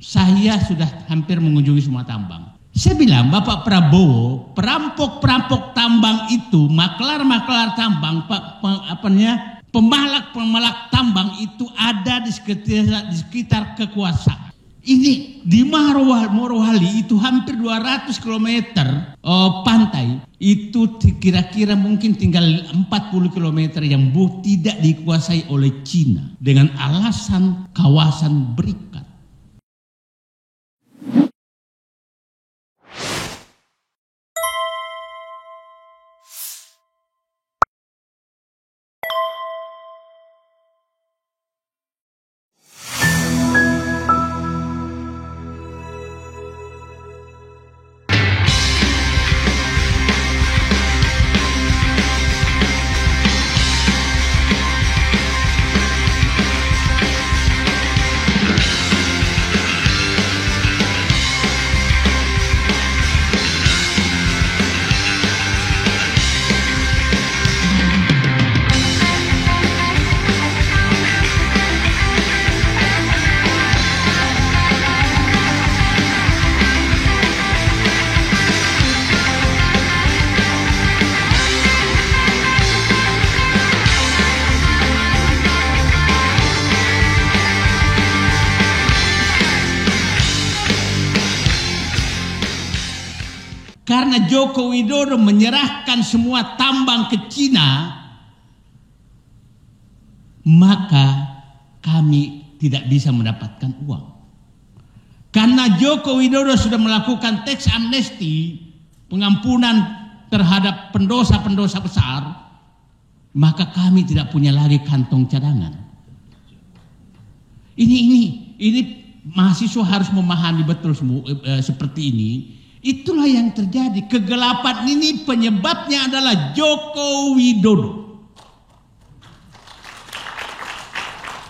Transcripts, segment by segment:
saya sudah hampir mengunjungi semua tambang. Saya bilang, Bapak Prabowo, perampok-perampok tambang itu, maklar-maklar tambang, pemalak-pemalak tambang itu ada di sekitar kekuasaan. Ini di Morowali itu hampir 200 km pantai, itu kira-kira mungkin tinggal 40 km yang tidak dikuasai oleh Cina dengan alasan kawasan berikat. Karena Joko Widodo menyerahkan semua tambang ke Cina, maka kami tidak bisa mendapatkan uang. Karena Joko Widodo sudah melakukan tax amnesty, pengampunan terhadap pendosa-pendosa besar, maka kami tidak punya lagi kantong cadangan. Ini mahasiswa harus memahami betul seperti ini. Itulah yang terjadi. Kegelapan ini penyebabnya adalah Joko Widodo.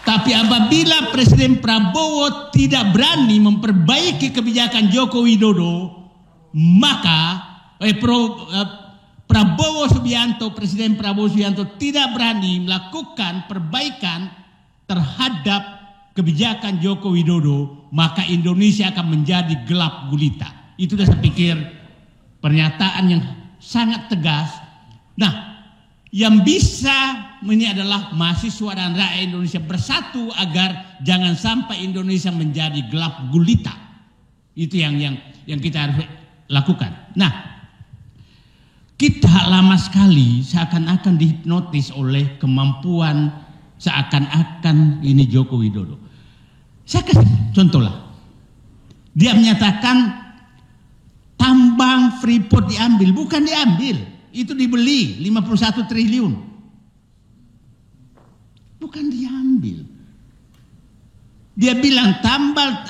Tapi apabila Presiden Prabowo tidak berani memperbaiki kebijakan Joko Widodo, maka Presiden Prabowo Subianto tidak berani melakukan perbaikan terhadap kebijakan Joko Widodo, maka Indonesia akan menjadi gelap gulita. Itu saya pikir pernyataan yang sangat tegas. Nah, yang bisa ini adalah mahasiswa dan rakyat Indonesia bersatu agar jangan sampai Indonesia menjadi gelap gulita. Itu yang kita harus lakukan. Nah, kita lama sekali seakan-akan dihipnotis oleh kemampuan seakan-akan ini Joko Widodo. Saya kasih contoh lah. Dia menyatakan tambang Freeport diambil, bukan diambil, itu dibeli 51 triliun. Bukan diambil. Dia bilang tambal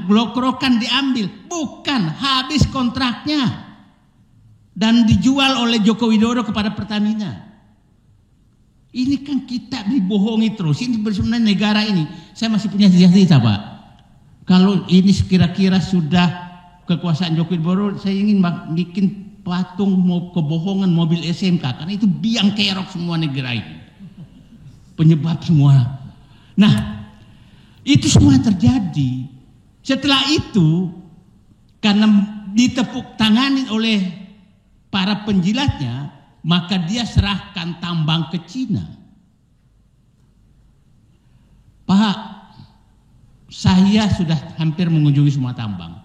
blok rokan diambil, bukan, habis kontraknya dan dijual oleh Joko Widodo kepada Pertamina. Ini kan kita dibohongi terus. Ini sebenarnya negara ini, saya masih punya cita-cita, Pak. Kalau ini kira-kira sudah kekuasaan Joko Widodo, saya ingin bikin patung kebohongan mobil SMK, karena itu biang kerok semua negara ini, penyebab semua. Nah, itu semua terjadi. Setelah itu, karena ditepuk tanganin oleh para penjilatnya, maka dia serahkan tambang ke Cina. Pak, saya sudah hampir mengunjungi semua tambang.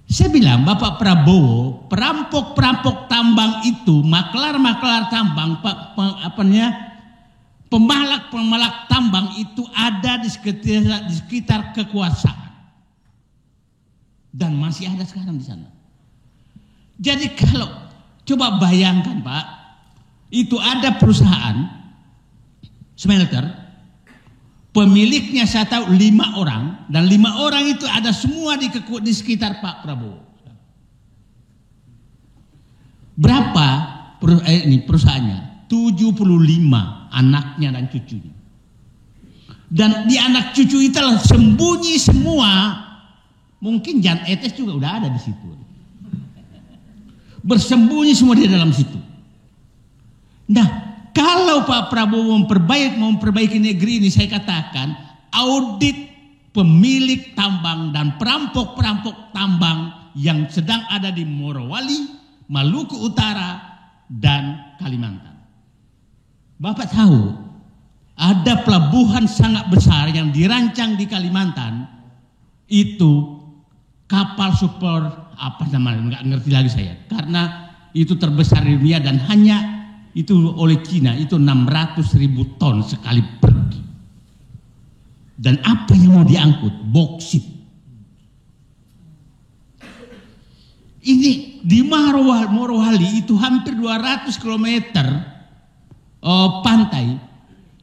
Saya bilang, Bapak Prabowo, perampok-perampok tambang itu, maklar-maklar tambang, pemalak-pemalak tambang itu ada di sekitar kekuasaan. Dan masih ada sekarang di sana. Jadi kalau, coba bayangkan Pak, itu ada perusahaan smelter, pemiliknya saya tahu 5 orang, dan 5 orang itu ada semua di sekitar Pak Prabowo. Berapa perusahaannya? 75 anaknya dan cucunya. Dan di anak cucu itu sembunyi semua, mungkin Jan Etes juga udah ada di situ. Bersembunyi semua di dalam situ. Nah, kalau Pak Prabowo memperbaiki negeri ini, saya katakan audit pemilik tambang dan perampok-perampok tambang yang sedang ada di Morowali, Maluku Utara, dan Kalimantan. Bapak tahu, ada pelabuhan sangat besar yang dirancang di Kalimantan, itu kapal super, apa namanya, nggak ngerti lagi saya, karena itu terbesar di dunia dan hanya itu oleh Cina, itu 600.000 ton sekali pergi. Dan apa yang mau diangkut? Boksit. Ini di Morowali itu hampir 200 km pantai,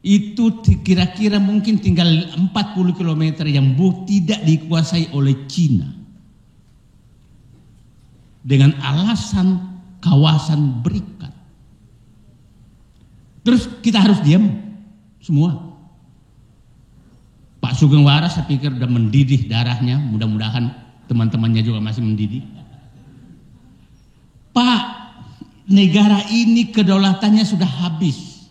itu kira-kira mungkin tinggal 40 km yang tidak dikuasai oleh Cina. Dengan alasan kawasan berikat. Terus kita harus diam semua. Pak Sugeng Waras saya pikir udah mendidih darahnya, mudah-mudahan teman-temannya juga masih mendidih. Pak, negara ini kedaulatannya sudah habis.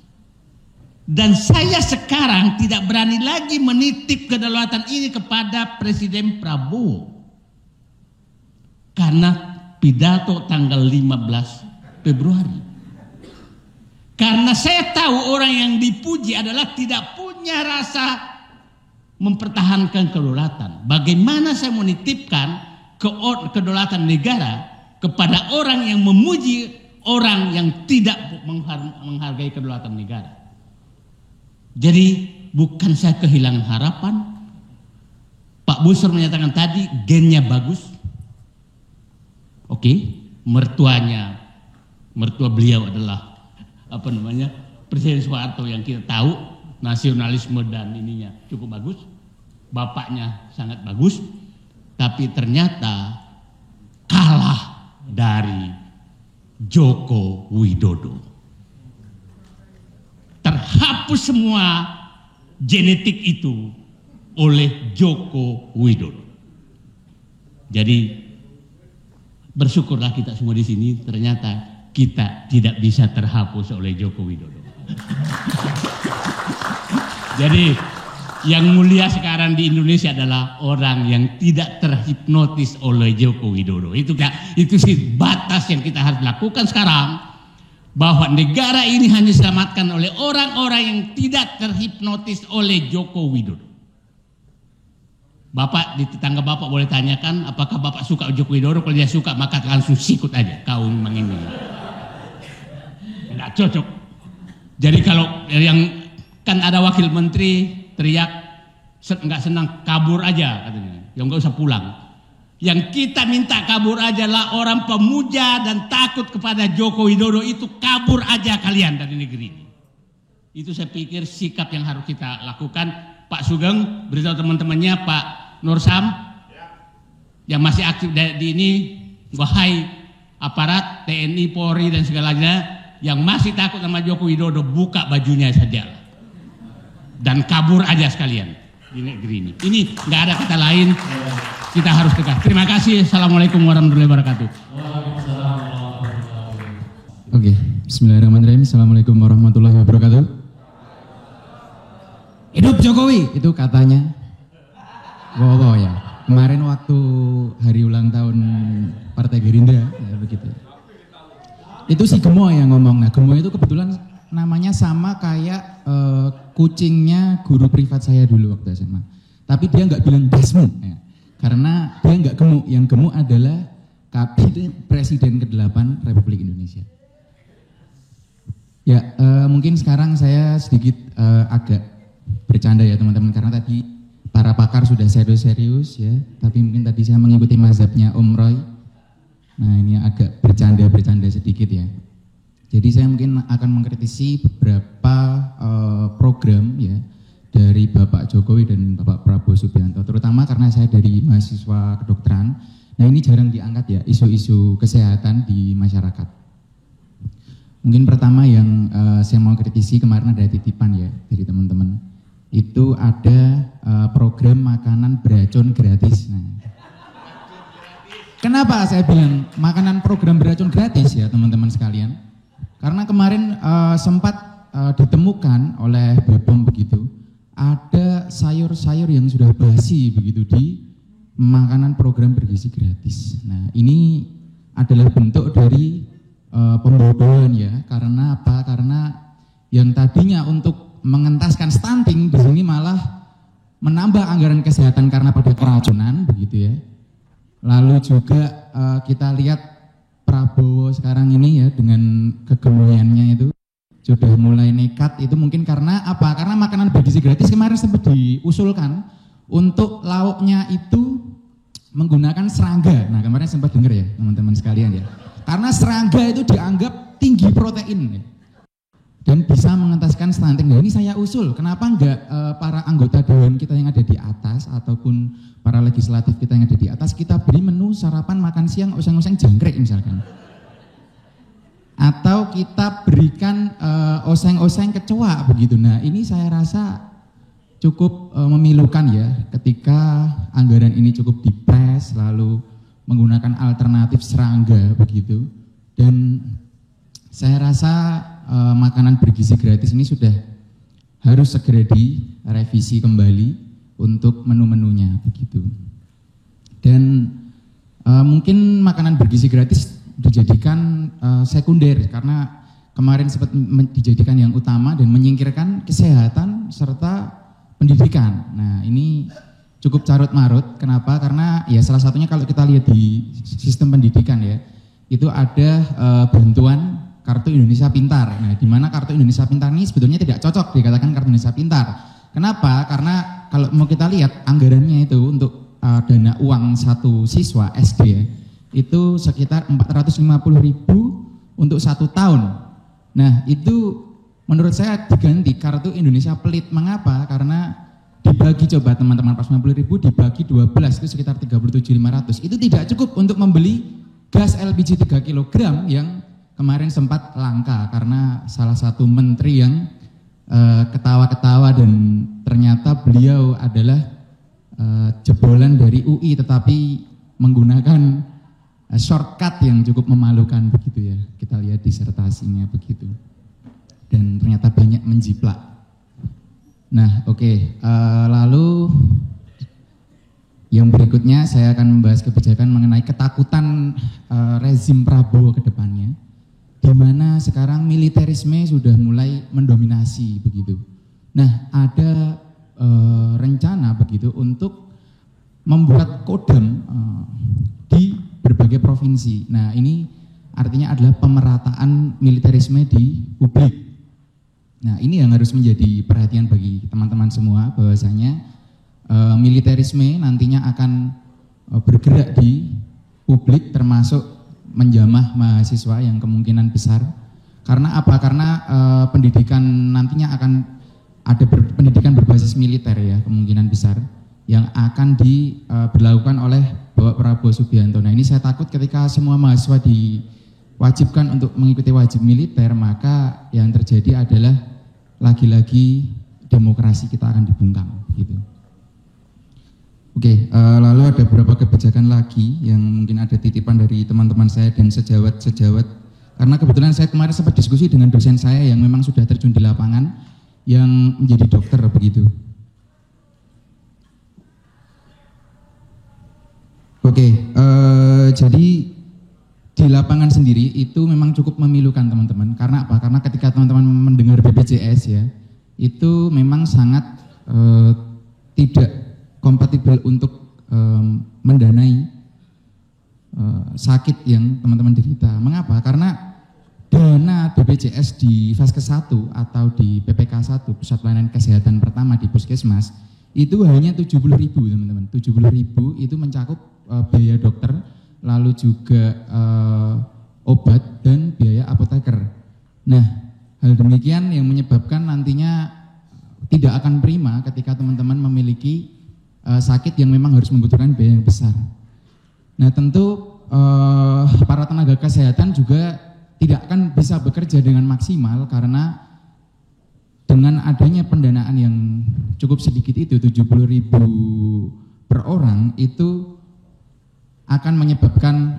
Dan saya sekarang tidak berani lagi menitip kedaulatan ini kepada Presiden Prabowo. Karena pidato tanggal 15 Februari. Karena saya tahu orang yang dipuji adalah tidak punya rasa mempertahankan kedaulatan. Bagaimana saya menitipkan kedaulatan negara kepada orang yang memuji orang yang tidak menghargai kedaulatan negara. Jadi bukan saya kehilangan harapan. Pak Busur menyatakan tadi gennya bagus. Oke, mertua beliau adalah Presiden Soeharto yang kita tahu nasionalisme dan ininya cukup bagus, bapaknya sangat bagus, tapi ternyata kalah dari Joko Widodo. Terhapus semua genetik itu oleh Joko Widodo. Jadi bersyukurlah kita semua di sini, ternyata kita tidak bisa terhapus oleh Joko Widodo. Jadi yang mulia sekarang di Indonesia adalah orang yang tidak terhipnotis oleh Joko Widodo. Itu sih batas yang kita harus lakukan sekarang, bahwa negara ini hanya diselamatkan oleh orang-orang yang tidak terhipnotis oleh Joko Widodo. Bapak di tetangga Bapak boleh tanyakan apakah Bapak suka Joko Widodo. Kalau dia suka maka langsung sikut aja kau memang ini. Nggak cocok. Jadi kalau yang kan ada wakil menteri teriak nggak senang kabur aja katanya, yang nggak usah pulang. Yang kita minta kabur aja lah orang pemuja dan takut kepada Joko Widodo, itu kabur aja kalian dari negeri ini. Itu saya pikir sikap yang harus kita lakukan. Pak Sugeng beritahu teman-temannya, Pak Nur Sam yang masih aktif di ini, wahai aparat TNI, Polri dan segalanya yang masih takut sama Joko Widodo, buka bajunya saja dan kabur aja sekalian di negeri ini. Ini nggak ada kata lain, kita harus tegas. Terima kasih. Assalamualaikum warahmatullahi wabarakatuh. Oke, bismillahirrahmanirrahim. Assalamualaikum warahmatullahi wabarakatuh. Hidup Jokowi, itu katanya. Wow ya. Kemarin waktu hari ulang tahun Partai Gerindra, ya begitu. Itu si Gemo yang ngomong. Nah, Gemo itu kebetulan namanya sama kayak kucingnya guru privat saya dulu waktu SMA. Tapi dia nggak bilang dasmu, ya. Karena dia nggak gemuk. Yang gemuk adalah Presiden ke-8 Republik Indonesia. Ya, mungkin sekarang saya sedikit agak bercanda ya teman-teman, karena tadi para pakar sudah serius-serius ya, tapi mungkin tadi saya mengikuti mazhabnya Om Roy. Nah, ini agak bercanda sedikit ya. Jadi saya mungkin akan mengkritisi beberapa program ya dari Bapak Jokowi dan Bapak Prabowo Subianto, terutama karena saya dari mahasiswa kedokteran. Nah, ini jarang diangkat ya isu-isu kesehatan di masyarakat. Mungkin pertama yang saya mau kritisi, kemarin ada titipan ya dari teman-teman. Itu ada program makanan beracun gratis. Nah, kenapa saya bilang makanan program beracun gratis ya teman-teman sekalian? Karena kemarin sempat ditemukan oleh BPOM begitu, ada sayur-sayur yang sudah basi begitu di makanan program bergizi gratis. Nah, ini adalah bentuk dari pembodohan ya. Karena apa? Karena yang tadinya untuk mengentaskan stunting di sini malah menambah anggaran kesehatan karena pada keracunan begitu ya. Lalu juga kita lihat Prabowo sekarang ini ya dengan kegemuyannya itu sudah mulai nekat. Itu mungkin karena apa? Karena makanan bergizi gratis kemarin sempat diusulkan untuk lauknya itu menggunakan serangga. Nah, kemarin sempat dengar ya teman-teman sekalian ya. Karena serangga itu dianggap tinggi protein ya, dan bisa mengentaskan stunting. Nah, ini saya usul, kenapa enggak para anggota dewan kita yang ada di atas ataupun para legislatif kita yang ada di atas, kita beri menu sarapan makan siang oseng-oseng jangkrik misalkan. Atau kita berikan oseng-oseng kecoa begitu. Nah, ini saya rasa cukup memilukan ya ketika anggaran ini cukup dipres lalu menggunakan alternatif serangga begitu. Dan saya rasa makanan bergizi gratis ini sudah harus segera direvisi kembali untuk menu-menunya begitu. Dan mungkin makanan bergizi gratis dijadikan sekunder karena kemarin sempat dijadikan yang utama dan menyingkirkan kesehatan serta pendidikan. Nah, ini cukup carut marut. Kenapa? Karena ya salah satunya kalau kita lihat di sistem pendidikan ya, itu ada bantuan Kartu Indonesia Pintar. Nah, di mana Kartu Indonesia Pintar ini sebetulnya tidak cocok dikatakan Kartu Indonesia Pintar. Kenapa? Karena kalau mau kita lihat anggarannya itu untuk dana uang satu siswa SD ya, itu sekitar 450.000 untuk 1 tahun. Nah, itu menurut saya diganti Kartu Indonesia Pelit. Mengapa? Karena dibagi coba teman-teman 450.000 dibagi 12 itu sekitar 37.500. Itu tidak cukup untuk membeli gas LPG 3 kg yang kemarin sempat langka karena salah satu menteri yang ketawa-ketawa dan ternyata beliau adalah jebolan dari UI tetapi menggunakan shortcut yang cukup memalukan begitu ya. Kita lihat disertasinya begitu. Dan ternyata banyak menjiplak. Nah, oke. Lalu yang berikutnya saya akan membahas kebijakan mengenai ketakutan rezim Prabowo ke depannya, di mana sekarang militerisme sudah mulai mendominasi begitu. Nah, ada rencana begitu untuk membuat kodam di berbagai provinsi. Nah, ini artinya adalah pemerataan militerisme di publik. Nah, ini yang harus menjadi perhatian bagi teman-teman semua bahwasanya militerisme nantinya akan bergerak di publik termasuk menjamah mahasiswa yang kemungkinan besar. Karena apa? Karena pendidikan nantinya akan ada pendidikan berbasis militer ya, kemungkinan besar yang akan diberlakukan oleh Bapak Prabowo Subianto. Nah, ini saya takut ketika semua mahasiswa diwajibkan untuk mengikuti wajib militer, maka yang terjadi adalah lagi-lagi demokrasi kita akan dibungkam gitu. Oke, lalu ada beberapa kebijakan lagi yang mungkin ada titipan dari teman-teman saya dan sejawat-sejawat. Karena kebetulan saya kemarin sempat diskusi dengan dosen saya yang memang sudah terjun di lapangan, yang menjadi dokter begitu. Oke, jadi di lapangan sendiri itu memang cukup memilukan teman-teman. Karena apa? Karena ketika teman-teman mendengar BPJS ya, itu memang sangat tidak kompatibel untuk mendanai sakit yang teman-teman derita. Mengapa? Karena dana BPJS di Vaskes 1 atau di PPK 1, Pusat Pelayanan Kesehatan Pertama di Puskesmas, itu hanya 70.000 teman-teman. 70.000 itu mencakup biaya dokter, lalu juga obat dan biaya apoteker. Nah, hal demikian yang menyebabkan nantinya tidak akan prima ketika teman-teman memiliki sakit yang memang harus membutuhkan biaya yang besar. Nah, tentu para tenaga kesehatan juga tidak akan bisa bekerja dengan maksimal karena dengan adanya pendanaan yang cukup sedikit itu 70.000 per orang itu akan menyebabkan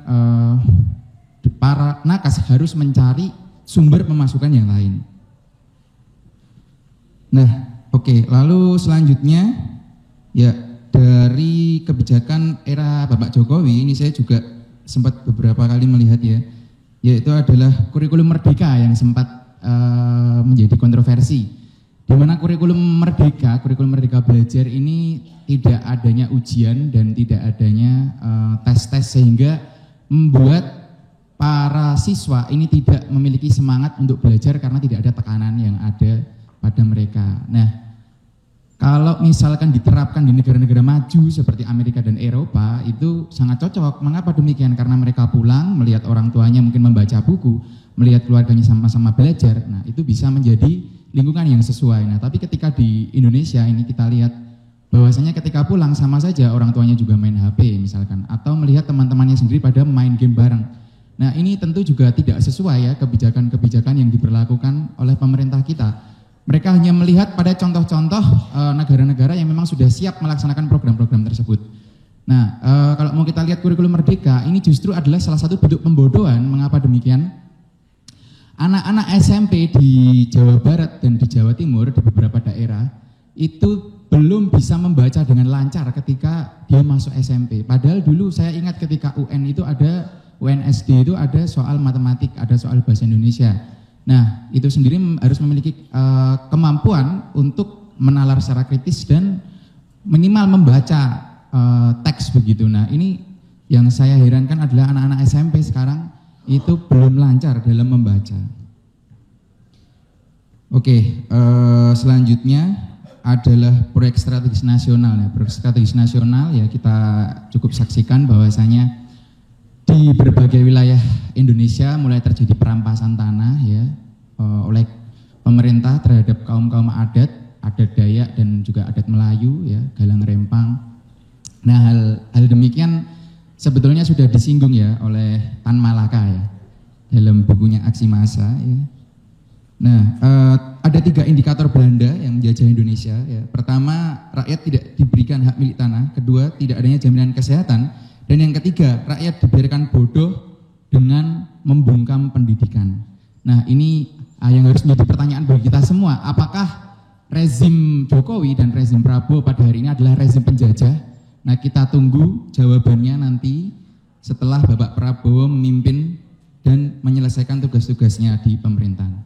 para nakes harus mencari sumber pemasukan yang lain. Nah, Oke, lalu selanjutnya ya dari kebijakan era Bapak Jokowi ini saya juga sempat beberapa kali melihat ya, yaitu adalah kurikulum merdeka yang sempat menjadi kontroversi. Di mana kurikulum merdeka belajar ini tidak adanya ujian dan tidak adanya tes-tes sehingga membuat para siswa ini tidak memiliki semangat untuk belajar karena tidak ada tekanan yang ada pada mereka. Nah, kalau misalkan diterapkan di negara-negara maju seperti Amerika dan Eropa itu sangat cocok. Mengapa demikian? Karena mereka pulang melihat orang tuanya mungkin membaca buku, melihat keluarganya sama-sama belajar. Nah, itu bisa menjadi lingkungan yang sesuai. Nah, tapi ketika di Indonesia ini kita lihat bahwasanya ketika pulang sama saja orang tuanya juga main HP misalkan, atau melihat teman-temannya sendiri pada main game bareng. Nah, ini tentu juga tidak sesuai ya kebijakan-kebijakan yang diberlakukan oleh pemerintah kita. Mereka hanya melihat pada contoh-contoh negara-negara yang memang sudah siap melaksanakan program-program tersebut. Nah, kalau mau kita lihat kurikulum merdeka, ini justru adalah salah satu bentuk pembodohan. Mengapa demikian? Anak-anak SMP di Jawa Barat dan di Jawa Timur, di beberapa daerah, itu belum bisa membaca dengan lancar ketika dia masuk SMP. Padahal dulu saya ingat ketika UN itu ada, UNSD itu ada soal matematik, ada soal bahasa Indonesia. Nah, itu sendiri harus memiliki kemampuan untuk menalar secara kritis dan minimal membaca teks begitu. Nah, ini yang saya herankan adalah anak-anak SMP sekarang itu belum lancar dalam membaca. Oke, selanjutnya adalah proyek strategis nasional. Ya, proyek strategis nasional ya kita cukup saksikan bahwasanya di berbagai wilayah Indonesia mulai terjadi perampasan tanah ya oleh pemerintah terhadap kaum-kaum adat Dayak dan juga adat Melayu ya, Galang Rempang. Nah, hal demikian sebetulnya sudah disinggung ya oleh Tan Malaka ya dalam bukunya Aksi Massa ya. Nah, ada 3 indikator Belanda yang menjajah Indonesia ya. Pertama, rakyat tidak diberikan hak milik tanah. Kedua, tidak adanya jaminan kesehatan. Dan yang ketiga, rakyat dibiarkan bodoh dengan membungkam pendidikan. Nah, ini yang harus menjadi pertanyaan bagi kita semua. Apakah rezim Jokowi dan rezim Prabowo pada hari ini adalah rezim penjajah? Nah, kita tunggu jawabannya nanti setelah Bapak Prabowo memimpin dan menyelesaikan tugas-tugasnya di pemerintahan.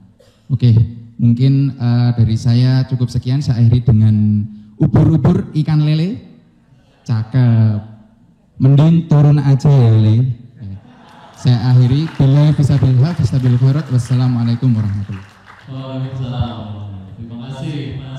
Oke, mungkin dari saya cukup sekian. Saya akhiri dengan ubur-ubur ikan lele. Cakep. Mending turun aja ya lele. Saya akhiri. Billahi fisabilillah, fisabilillah. Wassalamualaikum warahmatullahi wabarakatuh. Waalaikumsalam. Terima kasih.